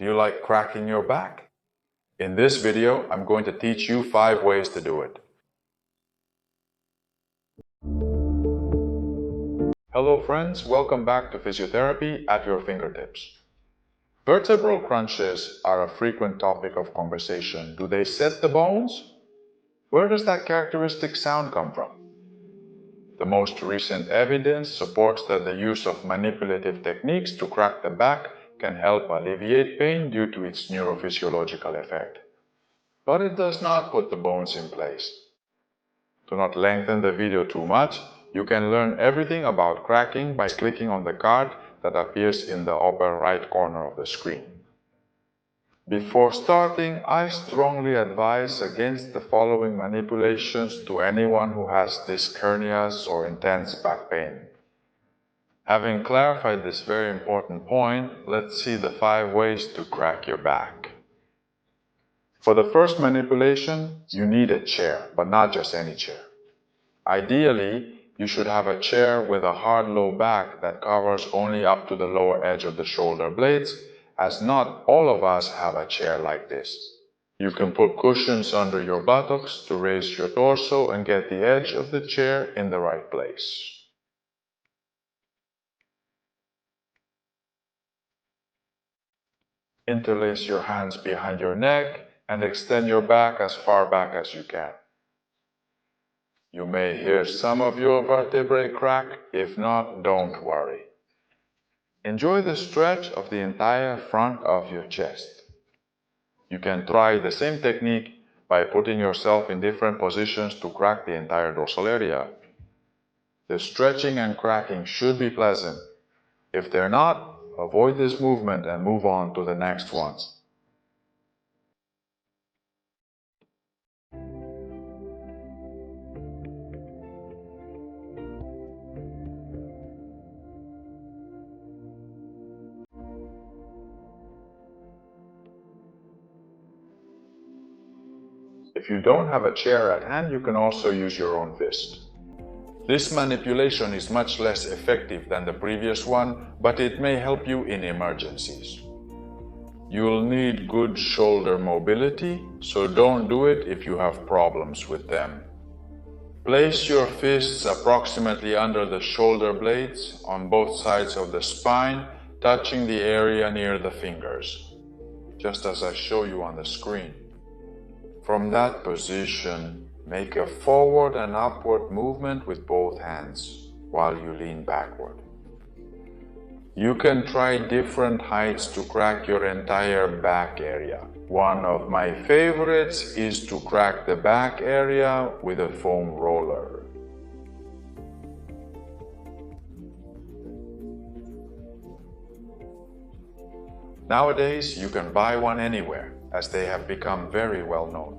Do you like cracking your back? In this video, I'm going to teach you 5 ways to do it. Hello friends, welcome back to Physiotherapy at your fingertips. Vertebral crunches are a frequent topic of conversation. Do they set the bones? Where does that characteristic sound come from? The most recent evidence supports that the use of manipulative techniques to crack the back can help alleviate pain due to its neurophysiological effect. But it does not put the bones in place. To not lengthen the video too much, you can learn everything about cracking by clicking on the card that appears in the upper right corner of the screen. Before starting, I strongly advise against the following manipulations to anyone who has disc hernias or intense back pain. Having clarified this very important point, let's see the 5 ways to crack your back. For the first manipulation, you need a chair, but not just any chair. Ideally, you should have a chair with a hard low back that covers only up to the lower edge of the shoulder blades, as not all of us have a chair like this. You can put cushions under your buttocks to raise your torso and get the edge of the chair in the right place. Interlace your hands behind your neck and extend your back as far back as you can. You may hear some of your vertebrae crack. If not, don't worry. Enjoy the stretch of the entire front of your chest. You can try the same technique by putting yourself in different positions to crack the entire dorsal area. The stretching and cracking should be pleasant. If they're not, avoid this movement and move on to the next ones. If you don't have a chair at hand, you can also use your own fist. This manipulation is much less effective than the previous one, but it may help you in emergencies. You'll need good shoulder mobility, so don't do it if you have problems with them. Place your fists approximately under the shoulder blades on both sides of the spine, touching the area near the fingers, just as I show you on the screen. From that position, make a forward and upward movement with both hands while you lean backward. You can try different heights to crack your entire back area. One of my favorites is to crack the back area with a foam roller. Nowadays, you can buy one anywhere, as they have become very well known.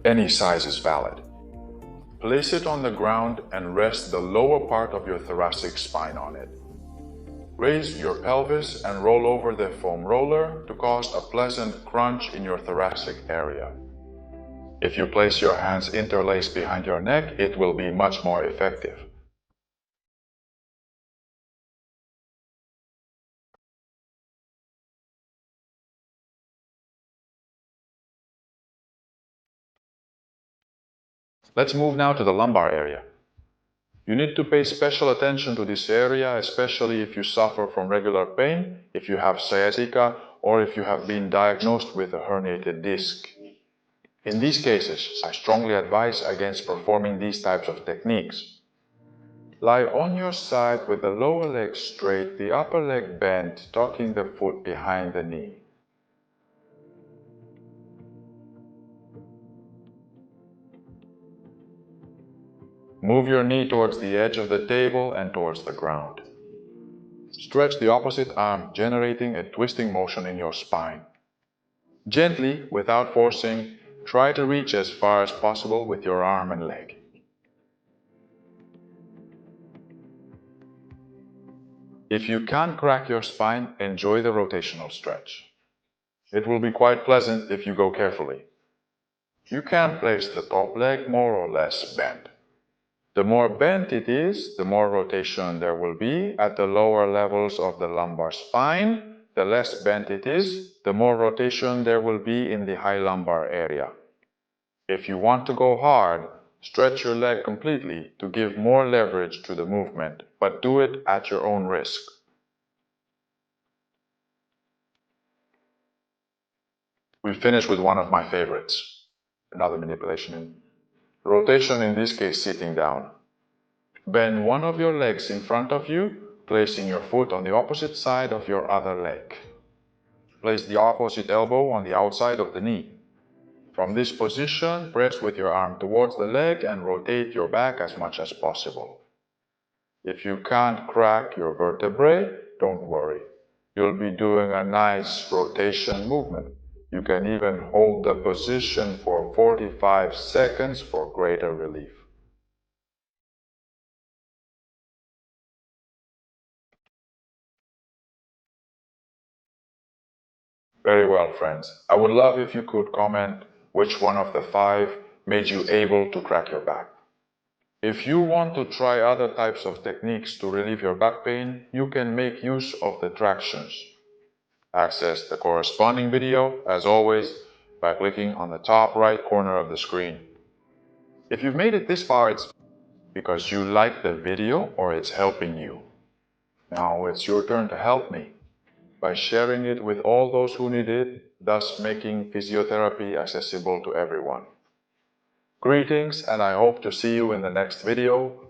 Any size is valid. Place it on the ground and rest the lower part of your thoracic spine on it. Raise your pelvis and roll over the foam roller to cause a pleasant crunch in your thoracic area. If you place your hands interlaced behind your neck, it will be much more effective. Let's move now to the lumbar area. You need to pay special attention to this area, especially if you suffer from regular pain, if you have sciatica, or if you have been diagnosed with a herniated disc. In these cases, I strongly advise against performing these types of techniques. Lie on your side with the lower leg straight, the upper leg bent, tucking the foot behind the knee. Move your knee towards the edge of the table and towards the ground. Stretch the opposite arm, generating a twisting motion in your spine. Gently, without forcing, try to reach as far as possible with your arm and leg. If you can't crack your spine, enjoy the rotational stretch. It will be quite pleasant if you go carefully. You can place the top leg more or less bent. The more bent it is, the more rotation there will be at the lower levels of the lumbar spine, the less bent it is, the more rotation there will be in the high lumbar area. If you want to go hard, stretch your leg completely to give more leverage to the movement, but do it at your own risk. We finish with one of my favorites, another manipulation. Rotation, in this case sitting down. Bend one of your legs in front of you, placing your foot on the opposite side of your other leg. Place the opposite elbow on the outside of the knee. From this position, press with your arm towards the leg and rotate your back as much as possible. If you can't crack your vertebrae, don't worry. You'll be doing a nice rotation movement. You can even hold the position for 45 seconds for greater relief. Very well, friends. I would love if you could comment which one of the 5 made you able to crack your back. If you want to try other types of techniques to relieve your back pain, you can make use of the tractions. Access the corresponding video, as always, by clicking on the top right corner of the screen. If you've made it this far, it's because you like the video or it's helping you. Now it's your turn to help me by sharing it with all those who need it, thus making physiotherapy accessible to everyone. Greetings, and I hope to see you in the next video.